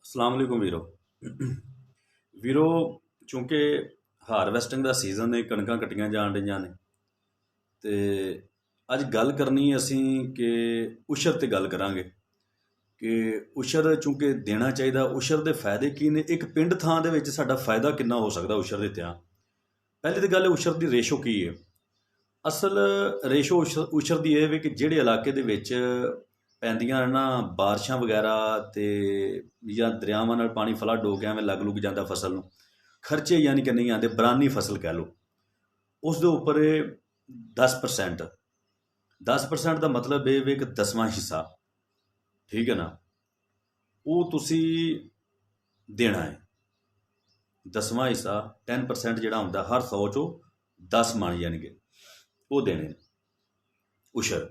ਸਲਾਮੁਅਲੈकुम ਵੀਰੋ। ਵੀਰੋ, ਚੂੰਕਿ ਹਾਰਵੈਸਟਿੰਗ ਦਾ ਸੀਜ਼ਨ ਹੈ, ਕਣਕਾਂ ਕੱਟੀਆਂ ਜਾਣ ਰਹੀਆਂ ਨੇ ਅਤੇ ਅੱਜ ਗੱਲ ਕਰਨੀ ਅਸੀਂ ਕਿ ਉਸ਼ਰ 'ਤੇ ਗੱਲ ਕਰਾਂਗੇ ਕਿ ਉਸ਼ਰ ਚੂੰਕਿ ਦੇਣਾ ਚਾਹੀਦਾ। ਉਸ਼ਰ ਦੇ ਫਾਇਦੇ ਕੀ ਨੇ? ਇੱਕ ਪਿੰਡ ਥਾਂ ਦੇ ਵਿੱਚ ਸਾਡਾ ਫਾਇਦਾ ਕਿੰਨਾ ਹੋ ਸਕਦਾ ਉਸ਼ਰ ਦਿੱਤਿਆਂ? ਪਹਿਲੀ ਤਾਂ ਗੱਲ ਹੈ ਉਸ਼ਰ ਦੀ ਰੇਸ਼ੋ ਕੀ ਹੈ। ਅਸਲ ਰੇਸ਼ੋ ਉਸ਼ਰ ਦੀ ਇਹ ਵੀ ਕਿ ਜਿਹੜੇ ਇਲਾਕੇ ਦੇ ਵਿੱਚ ਪੈਂਦੀਆਂ ਨਾ ਬਾਰਿਸ਼ਾਂ ਵਗੈਰਾ ਅਤੇ ਜਾਂ ਦਰਿਆਵਾਂ ਨਾਲ ਪਾਣੀ ਫਲੱਡ ਹੋ ਕੇ ਐਵੇਂ ਲੱਗ ਲੁੱਗ ਜਾਂਦਾ ਫਸਲ ਨੂੰ, ਖਰਚੇ ਯਾਨੀ ਕਿ ਨਹੀਂ ਆਉਂਦੇ, ਬਰਾਨੀ ਫਸਲ ਕਹਿ ਲਓ, ਉਸ ਦੇ ਉੱਪਰ 10%। 10% ਦਾ ਮਤਲਬ ਇਹ ਵੀ ਕਿ 10ਵਾਂ ਹਿੱਸਾ, ਠੀਕ ਹੈ ਨਾ, ਉਹ ਤੁਸੀਂ ਦੇਣਾ ਹੈ। 10ਵਾਂ ਹਿੱਸਾ 10% ਜਿਹੜਾ ਹੁੰਦਾ, ਹਰ 100 ਚੋਂ 10 ਮਣ ਯਾਨੀ ਕਿ ਉਹ ਦੇਣੇ ਉਸ਼ਰ।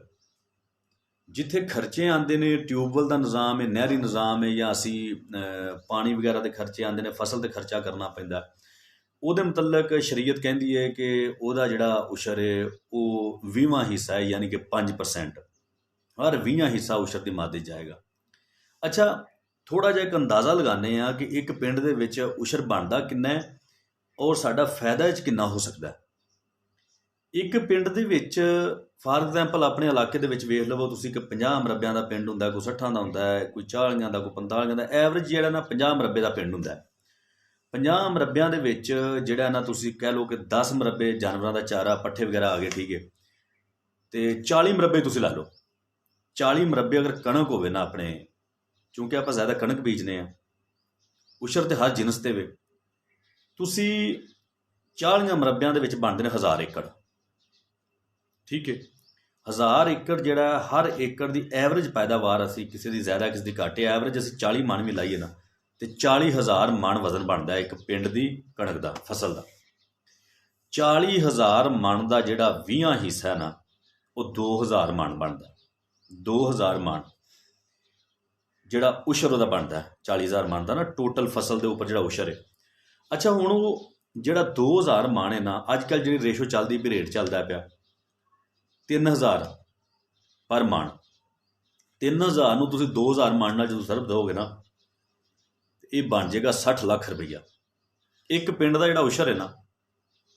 ਜਿੱਥੇ ਖਰਚੇ ਆਉਂਦੇ ਨੇ, ਟਿਊਬਵੈੱਲ ਦਾ ਨਿਜ਼ਾਮ ਹੈ, ਨਹਿਰੀ ਨਿਜ਼ਾਮ ਹੈ, ਜਾਂ ਅਸੀਂ ਪਾਣੀ ਵਗੈਰਾ ਦੇ ਖਰਚੇ ਆਉਂਦੇ ਨੇ, ਫਸਲ 'ਤੇ ਖਰਚਾ ਕਰਨਾ ਪੈਂਦਾ, ਉਹਦੇ ਮੁਤਲਕ ਸ਼ਰੀਅਤ ਕਹਿੰਦੀ ਹੈ ਕਿ ਉਹਦਾ ਜਿਹੜਾ ਉਸ਼ਰ ਹੈ ਉਹ 20ਵਾਂ ਹਿੱਸਾ ਹੈ, ਯਾਨੀ ਕਿ 5%। ਹਰ 20ਵਾਂ ਹਿੱਸਾ ਉਸ਼ਰ ਦੀ ਮਦ ਜਾਏਗਾ। ਅੱਛਾ, ਥੋੜ੍ਹਾ ਜਿਹਾ ਇੱਕ ਅੰਦਾਜ਼ਾ ਲਗਾਉਂਦੇ ਹਾਂ ਕਿ ਇੱਕ ਪਿੰਡ ਦੇ ਵਿੱਚ ਉਸ਼ਰ ਬਣਦਾ ਕਿੰਨਾ ਹੈ ਔਰ ਸਾਡਾ ਫਾਇਦਾ 'ਚ ਕਿੰਨਾ ਹੋ ਸਕਦਾ। ਇੱਕ ਪਿੰਡ ਦੇ ਵਿੱਚ ਫਾਰ ਐਗਜ਼ਾਮਪਲ ਆਪਣੇ ਇਲਾਕੇ ਦੇ ਵਿੱਚ ਵੇਖ ਲਵੋ ਤੁਸੀਂ ਕਿ 50 ਮਰਬਿਆਂ ਦਾ ਪਿੰਡ ਹੁੰਦਾ, ਕੋਈ 60 ਦਾ ਹੁੰਦਾ ਹੈ, ਕੋਈ 40 ਦਾ, ਕੋਈ 45 ਦਾ। ਐਵਰੇਜ ਜਿਹੜਾ ਨਾ 50 ਮਰਬੇ ਦਾ ਪਿੰਡ ਹੁੰਦਾ। 50 ਮਰਬਿਆਂ ਦੇ ਵਿੱਚ ਜਿਹੜਾ ਨਾ ਤੁਸੀਂ ਕਹਿ ਲਓ ਕਿ 10 ਮਰਬੇ ਜਾਨਵਰਾਂ ਦਾ ਚਾਰਾ, ਪੱਠੇ ਵਗੈਰਾ ਆ ਗਏ, ਠੀਕ ਹੈ, ਅਤੇ 40 ਮਰਬੇ ਤੁਸੀਂ ਲਾ ਲਓ। 40 ਮਰਬੇ ਅਗਰ ਕਣਕ ਹੋਵੇ ਨਾ ਆਪਣੇ, ਕਿਉਂਕਿ ਆਪਾਂ ਜ਼ਿਆਦਾ ਕਣਕ ਬੀਜਦੇ ਹਾਂ, ਉਸ਼ਰ ਤੇ ਹਰ ਜਿਨਸ 'ਤੇ ਵੇ, ਤੁਸੀਂ 40 ਮਰਬਿਆਂ ਦੇ ਵਿੱਚ ਬਣਦੇ ਨੇ 1000 ਏਕੜ, ਠੀਕ ਹੈ। 1000 ਏਕੜ ਜਿਹੜਾ, ਹਰ ਏਕੜ ਦੀ ਐਵਰੇਜ ਪੈਦਾਵਾਰ, ਅਸੀਂ ਕਿਸੇ ਦੀ ਜ਼ਿਆਦਾ ਕਿਸੇ ਦੀ ਘੱਟ, ਐਵਰੇਜ ਅਸੀਂ 40 ਮਣ ਵੀ ਲਾਈਏ ਨਾ ਤੇ 40,000 ਮਣ ਵਜ਼ਨ ਬਣਦਾ ਇੱਕ ਪਿੰਡ ਦੀ ਕਣਕ ਦਾ, ਫਸਲ ਦਾ। 40,000 ਮਣ ਦਾ ਜਿਹੜਾ 20ਵਾਂ ਹਿੱਸਾ ਹੈ ਨਾ, ਉਹ 2,000 ਮਣ ਬਣਦਾ। 2,000 ਮਣ ਜਿਹੜਾ ਉਸ਼ਰ ਉਹਦਾ ਬਣਦਾ, 40,000 ਮਣ ਦਾ ਨਾ ਟੋਟਲ ਫਸਲ ਦੇ ਉੱਪਰ ਜਿਹੜਾ ਉਸ਼ਰ ਹੈ। ਅੱਛਾ, ਹੁਣ ਉਹ ਜਿਹੜਾ 2,000 ਮਣ ਹੈ ਨਾ, ਅੱਜ ਕੱਲ੍ਹ ਜਿਹੜੀ ਰੇਸ਼ੋ ਚੱਲਦੀ ਵੀ, ਰੇਟ ਚੱਲਦਾ ਪਿਆ 3,000 ਪਰ ਮਣ। 3,000 ਨੂੰ ਤੁਸੀਂ 2,000 ਮਣ ਨਾਲ ਜਦੋਂ ਸਰਵ ਦਿਓਗੇ ਨਾ, ਇਹ ਬਣ ਜਾਏਗਾ 60 ਲੱਖ ਰੁਪਈਆ। ਇੱਕ ਪਿੰਡ ਦਾ ਜਿਹੜਾ ਉਸ਼ਰ ਹੈ ਨਾ,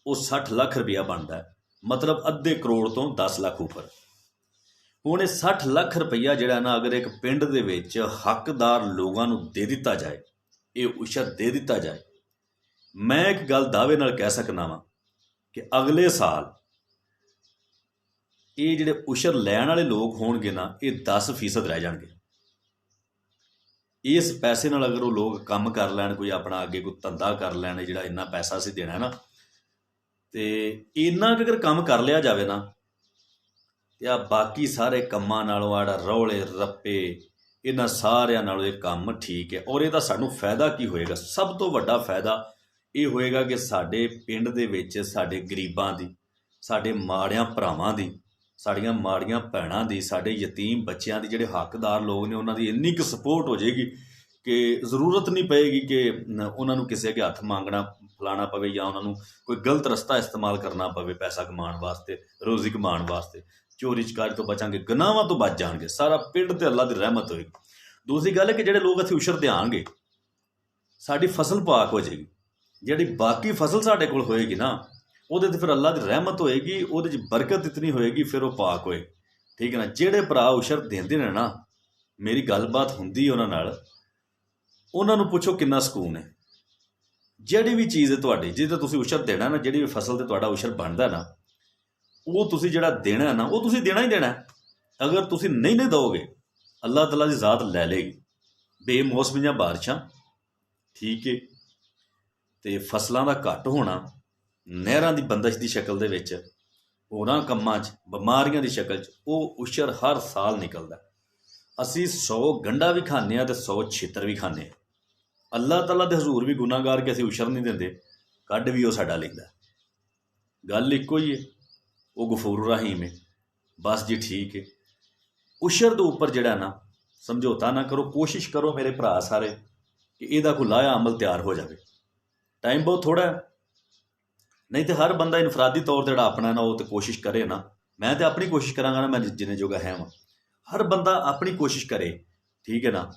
ਉਹ 60 ਲੱਖ ਰੁਪਈਆ ਬਣਦਾ ਹੈ, ਮਤਲਬ ਅੱਧੇ ਕਰੋੜ ਤੋਂ 10 ਲੱਖ ਉੱਪਰ। ਹੁਣ ਇਹ 60 ਲੱਖ ਰੁਪਈਆ ਜਿਹੜਾ ਨਾ, ਅਗਰ ਇੱਕ ਪਿੰਡ ਦੇ ਵਿੱਚ ਹੱਕਦਾਰ ਲੋਕਾਂ ਨੂੰ ਦੇ ਦਿੱਤਾ ਜਾਏ, ਇਹ ਉਸ਼ਰ ਦੇ ਦਿੱਤਾ ਜਾਏ, ਮੈਂ ਇੱਕ ਗੱਲ ਦਾਅਵੇ ਨਾਲ ਕਹਿ ਸਕਦਾ ਵਾਂ ਕਿ ਅਗਲੇ ਸਾਲ ਇਹ ਜਿਹੜੇ ਉਸ਼ਰ ਲੈਣ ਵਾਲੇ ਲੋਕ ਹੋਣਗੇ ਨਾ, ਇਹ 10% ਰਹਿ ਜਾਣਗੇ। ਇਸ ਪੈਸੇ ਨਾਲ ਅਗਰ ਉਹ ਲੋਕ ਕੰਮ ਕਰ ਲੈਣ, ਕੋਈ ਆਪਣਾ ਅੱਗੇ ਕੋਈ ਧੰਦਾ ਕਰ ਲੈਣ, ਜਿਹੜਾ ਇੰਨਾ ਪੈਸਾ ਅਸੀਂ ਦੇਣਾ ਨਾ, ਅਤੇ ਇੰਨਾ ਕੁ ਅਗਰ ਕੰਮ ਕਰ ਲਿਆ ਜਾਵੇ ਨਾ, ਅਤੇ ਆ ਬਾਕੀ ਸਾਰੇ ਕੰਮਾਂ ਨਾਲੋਂ ਆੜਾ ਰੌਲੇ ਰੱਪੇ, ਇਹਨਾਂ ਸਾਰਿਆਂ ਨਾਲੋਂ ਇਹ ਕੰਮ ਠੀਕ ਹੈ। ਔਰ ਇਹਦਾ ਸਾਨੂੰ ਫਾਇਦਾ ਕੀ ਹੋਏਗਾ? ਸਭ ਤੋਂ ਵੱਡਾ ਫਾਇਦਾ ਇਹ ਹੋਏਗਾ ਕਿ ਸਾਡੇ ਪਿੰਡ ਦੇ ਵਿੱਚ ਸਾਡੇ ਗਰੀਬਾਂ ਦੀ, ਸਾਡੇ ਮਾੜਿਆਂ ਭਰਾਵਾਂ ਦੀ, ਸਾਡੀਆਂ ਮਾੜੀਆਂ ਭੈਣਾਂ ਦੀ, ਸਾਡੇ ਯਤੀਮ ਬੱਚਿਆਂ ਦੀ, ਜਿਹੜੇ ਹੱਕਦਾਰ ਲੋਕ ਨੇ, ਉਹਨਾਂ ਦੀ ਇੰਨੀ ਕੁ ਸਪੋਰਟ ਹੋ ਜਾਏਗੀ ਕਿ ਜ਼ਰੂਰਤ ਨਹੀਂ ਪਏਗੀ ਕਿ ਉਹਨਾਂ ਨੂੰ ਕਿਸੇ ਅੱਗੇ ਹੱਥ ਮੰਗਣਾ ਫਲਾਣਾ ਪਵੇ, ਜਾਂ ਉਹਨਾਂ ਨੂੰ ਕੋਈ ਗਲਤ ਰਸਤਾ ਇਸਤੇਮਾਲ ਕਰਨਾ ਪਵੇ ਪੈਸਾ ਕਮਾਉਣ ਵਾਸਤੇ, ਰੋਜ਼ੀ ਕਮਾਉਣ ਵਾਸਤੇ। ਚੋਰੀ ਚਕਾਰੀ ਤੋਂ ਬਚਾਂਗੇ, ਗੁਨਾਹਾਂ ਤੋਂ ਬਚ ਜਾਣਗੇ, ਸਾਰਾ ਪਿੰਡ ਤੇ ਅੱਲਾ ਦੀ ਰਹਿਮਤ ਹੋਏਗੀ। ਦੂਸਰੀ ਗੱਲ ਹੈ ਕਿ ਜਿਹੜੇ ਲੋਕ ਅਸੀਂ ਉਸ਼ਰ ਦਿਆਂਗੇ, ਸਾਡੀ ਫਸਲ ਪਾਕ ਹੋ ਜਾਏਗੀ। ਜਿਹੜੀ ਬਾਕੀ ਫਸਲ ਸਾਡੇ ਕੋਲ ਹੋਏਗੀ ਨਾ, ਉਹਦੇ 'ਤੇ ਫਿਰ ਅੱਲਾ ਦੀ ਰਹਿਮਤ ਹੋਏਗੀ, ਉਹਦੇ 'ਚ ਬਰਕਤ ਇਤਨੀ ਹੋਏਗੀ, ਫਿਰ ਉਹ ਪਾਕ ਹੋਏ, ਠੀਕ ਹੈ ਨਾ। ਜਿਹੜੇ ਭਰਾ ਉਸ਼ਰ ਦਿੰਦੇ ਨੇ ਨਾ, ਮੇਰੀ ਗੱਲਬਾਤ ਹੁੰਦੀ ਉਹਨਾਂ ਨਾਲ, ਉਹਨਾਂ ਨੂੰ ਪੁੱਛੋ ਕਿੰਨਾ ਸਕੂਨ ਹੈ। ਜਿਹੜੀ ਵੀ ਚੀਜ਼ ਹੈ ਤੁਹਾਡੀ, ਜਿਹਦੇ ਤੁਸੀਂ ਉਸ਼ਰ ਦੇਣਾ ਨਾ, ਜਿਹੜੀ ਵੀ ਫਸਲ 'ਤੇ ਤੁਹਾਡਾ ਉਸ਼ਰ ਬਣਦਾ ਨਾ, ਉਹ ਤੁਸੀਂ ਜਿਹੜਾ ਦੇਣਾ ਨਾ, ਉਹ ਤੁਸੀਂ ਦੇਣਾ ਹੀ ਦੇਣਾ। ਅਗਰ ਤੁਸੀਂ ਨਹੀਂ ਦਿਓਗੇ, ਅੱਲਾਹ ਤਾਲਾ ਦੀ ਜ਼ਾਤ ਲੈ ਲਏਗੀ। ਬੇਮੌਸਮੀਆਂ ਬਾਰਿਸ਼ਾਂ, ਠੀਕ ਹੈ, ਅਤੇ ਫਸਲਾਂ ਦਾ ਘੱਟ ਹੋਣਾ, ਨਹਿਰਾਂ ਦੀ ਬੰਦਸ਼ ਦੀ ਸ਼ਕਲ ਦੇ ਵਿੱਚ, ਹੋਰਾਂ ਕੰਮਾਂ 'ਚ, ਬਿਮਾਰੀਆਂ ਦੀ ਸ਼ਕਲ 'ਚ, ਉਹ ਉਸ਼ਰ ਹਰ ਸਾਲ ਨਿਕਲਦਾ। ਅਸੀਂ 100 ਗੰਢਾ ਵੀ ਖਾਂਦੇ ਹਾਂ ਅਤੇ 100 ਛਿੱਤਰ ਵੀ ਖਾਂਦੇ ਹਾਂ। ਅੱਲਾਹ ਤਾਲਾ ਦੇ ਹਜ਼ੂਰ ਵੀ ਗੁਨਾਹਗਾਰ ਕਿ ਅਸੀਂ ਉਸ਼ਰ ਨਹੀਂ ਦਿੰਦੇ, ਕੱਢ ਵੀ ਉਹ ਸਾਡਾ ਲੈਂਦਾ। ਗੱਲ ਇੱਕੋ ਹੀ ਹੈ, ਉਹ ਗਫੂਰ ਰਹੀਮ ਹੈ। ਬਸ ਜੀ, ਠੀਕ ਹੈ। ਉਸ਼ਰ ਦੇ ਉੱਪਰ ਜਿਹੜਾ ਨਾ ਸਮਝੌਤਾ ਨਾ ਕਰੋ, ਕੋਸ਼ਿਸ਼ ਕਰੋ ਮੇਰੇ ਭਰਾ ਸਾਰੇ ਕਿ ਇਹਦਾ ਕੋਈ ਲਾਇਆ ਅਮਲ ਤਿਆਰ ਹੋ ਜਾਵੇ। ਟਾਈਮ ਬਹੁਤ ਥੋੜ੍ਹਾ ਹੈ, ਨਹੀਂ ਤਾਂ ਹਰ ਬੰਦਾ ਇਨਫਰਾਦੀ ਤੌਰ 'ਤੇ ਜਿਹੜਾ ਆਪਣਾ ਨਾ, ਉਹ ਤਾਂ ਕੋਸ਼ਿਸ਼ ਕਰੇ ਨਾ। ਮੈਂ ਤਾਂ ਆਪਣੀ ਕੋਸ਼ਿਸ਼ ਕਰਾਂਗਾ ਨਾ, ਮੈਂ ਜਿੰਨੇ ਜੋਗਾ ਹੈ ਵਾਂ, ਹਰ ਬੰਦਾ ਆਪਣੀ ਕੋਸ਼ਿਸ਼ ਕਰੇ, ਠੀਕ ਹੈ ਨਾ।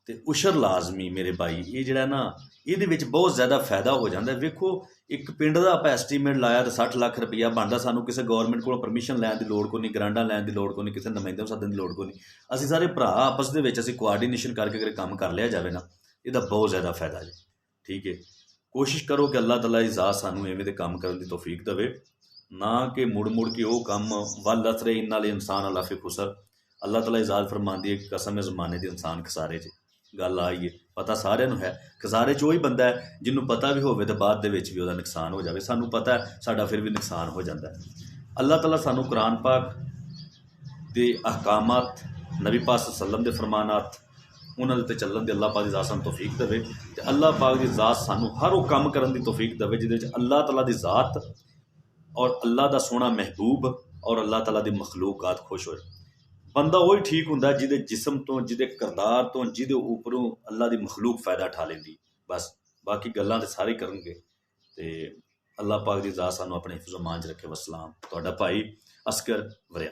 ਤੇ ਉਸ਼ਰ ਲਾਜ਼ਮੀ ਮੇਰੇ ਭਾਈ, ਇਹ ਜਿਹੜਾ ਨਾ ਇਹਦੇ ਵਿੱਚ ਬਹੁਤ ਜ਼ਿਆਦਾ ਫਾਇਦਾ ਹੋ ਜਾਂਦਾ। ਵੇਖੋ ਇੱਕ ਪਿੰਡ ਦਾ ਆਪਾਂ ਐਸਟੀਮੇਟ ਲਾਇਆ ਤਾਂ 60 ਲੱਖ ਰੁਪਈਆ ਬਣਦਾ, ਸਾਨੂੰ ਕਿਸੇ ਗੌਰਮੈਂਟ ਕੋਲੋਂ ਪਰਮਿਸ਼ਨ ਲੈਣ ਦੀ ਲੋੜ ਕੋਈ ਨਹੀਂ, ਗਰਾਂਟਾਂ ਲੈਣ ਦੀ ਲੋੜ ਕੋਈ ਨਹੀਂ, ਕਿਸੇ ਨੁਮਾਇੰਦੇ ਨੂੰ ਸੱਦਣ ਦੀ ਲੋੜ ਕੋਈ ਨਹੀਂ। ਅਸੀਂ ਸਾਰੇ ਭਰਾ ਆਪਸ ਦੇ ਵਿੱਚ ਅਸੀਂ ਕੋਆਰਡੀਨੇਸ਼ਨ ਕਰਕੇ ਅਗਰ ਕੰਮ ਕਰ ਲਿਆ ਜਾਵੇ ਨਾ, ਇਹਦਾ ਬਹੁਤ ਜ਼ਿਆਦਾ ਫਾਇਦਾ ਜੀ। ਠੀਕ ਹੈ, ਕੋਸ਼ਿਸ਼ ਕਰੋ ਕਿ ਅੱਲਾਹ ਤਾਲਾ ਦੀ ਜ਼ਾਤ ਸਾਨੂੰ ਐਵੇਂ ਦੇ ਕੰਮ ਕਰਨ ਦੀ ਤੌਫੀਕ ਦੇਵੇ, ਨਾ ਕਿ ਮੁੜ ਮੁੜ ਕੇ ਉਹ ਕੰਮ ਵੱਲ ਅਸਰੇ ਇਨ ਨਾਲ ਇਨਸਾਨ ਅਲਾ ਫੀ ਖੁਸਰ। ਅੱਲਾਹ ਤਾਲਾ ਇਜ਼ਾਦ ਫਰਮਾਉਂਦੀ ਹੈ ਕਿ ਕਸਮ ਹੈ ਜ਼ਮਾਨੇ ਦੇ ਇਨਸਾਨ ਖਸਾਰੇ 'ਚ। ਗੱਲ ਆਈ ਹੈ, ਪਤਾ ਸਾਰਿਆਂ ਨੂੰ ਹੈ ਖਸਾਰੇ 'ਚ ਉਹੀ ਬੰਦਾ ਹੈ ਜਿਹਨੂੰ ਪਤਾ ਵੀ ਹੋਵੇ ਤਾਂ ਬਾਅਦ ਦੇ ਵਿੱਚ ਵੀ ਉਹਦਾ ਨੁਕਸਾਨ ਹੋ ਜਾਵੇ। ਸਾਨੂੰ ਪਤਾ ਹੈ, ਸਾਡਾ ਫਿਰ ਵੀ ਨੁਕਸਾਨ ਹੋ ਜਾਂਦਾ ਹੈ। ਅੱਲਾਹ ਤਾਲਾ ਸਾਨੂੰ ਕੁਰਾਨ ਪਾਕ ਦੇ ਅਹਕਾਮਾਤ, ਨਬੀ ਪਾਕ ਸੱਲੱਲਾਹੁ ਅਲੈहि ਵਸੱਲਮ ਦੇ ਫਰਮਾਨਾਤ, ਉਹਨਾਂ ਦੇ ਉੱਤੇ ਚੱਲਣ ਦੀ ਅੱਲਾਹ ਪਾਕ ਦੀ ਜ਼ਾਤ ਸਾਨੂੰ ਤੌਫੀਕ ਦੇਵੇ, ਅਤੇ ਅੱਲਾਹ ਪਾਕ ਦੀ ਜ਼ਾਤ ਸਾਨੂੰ ਹਰ ਉਹ ਕੰਮ ਕਰਨ ਦੀ ਤੌਫੀਕ ਦੇਵੇ ਜਿਹਦੇ ਵਿੱਚ ਅੱਲਾਹ ਤਾਲਾ ਦੀ ਜ਼ਾਤ ਔਰ ਅੱਲਾਹ ਦਾ ਸੋਹਣਾ ਮਹਿਬੂਬ ਔਰ ਅੱਲਾਹ ਤਾਲਾ ਦੀ ਮਖਲੂਕਾਤ ਖੁਸ਼ ਹੋਏ। ਬੰਦਾ ਉਹੀ ਠੀਕ ਹੁੰਦਾ ਜਿਹਦੇ ਜਿਸਮ ਤੋਂ, ਜਿਹਦੇ ਕਿਰਦਾਰ ਤੋਂ, ਜਿਹਦੇ ਉੱਪਰੋਂ ਅੱਲਾਹ ਦੀ ਮਖਲੂਕ ਫਾਇਦਾ ਉਠਾ ਲੈਂਦੀ। ਬਸ ਬਾਕੀ ਗੱਲਾਂ ਤਾਂ ਸਾਰੇ ਕਰਨਗੇ। ਅਤੇ ਅੱਲਾਹ ਪਾਕ ਦੀ ਜ਼ਾਤ ਸਾਨੂੰ ਆਪਣੇ ਹਿਫਜ਼ ਅਮਾਨ 'ਚ ਰੱਖੇ। ਵਸਲਾਮ, ਤੁਹਾਡਾ ਭਾਈ ਅਸਗਰ ਵਰਿਆ।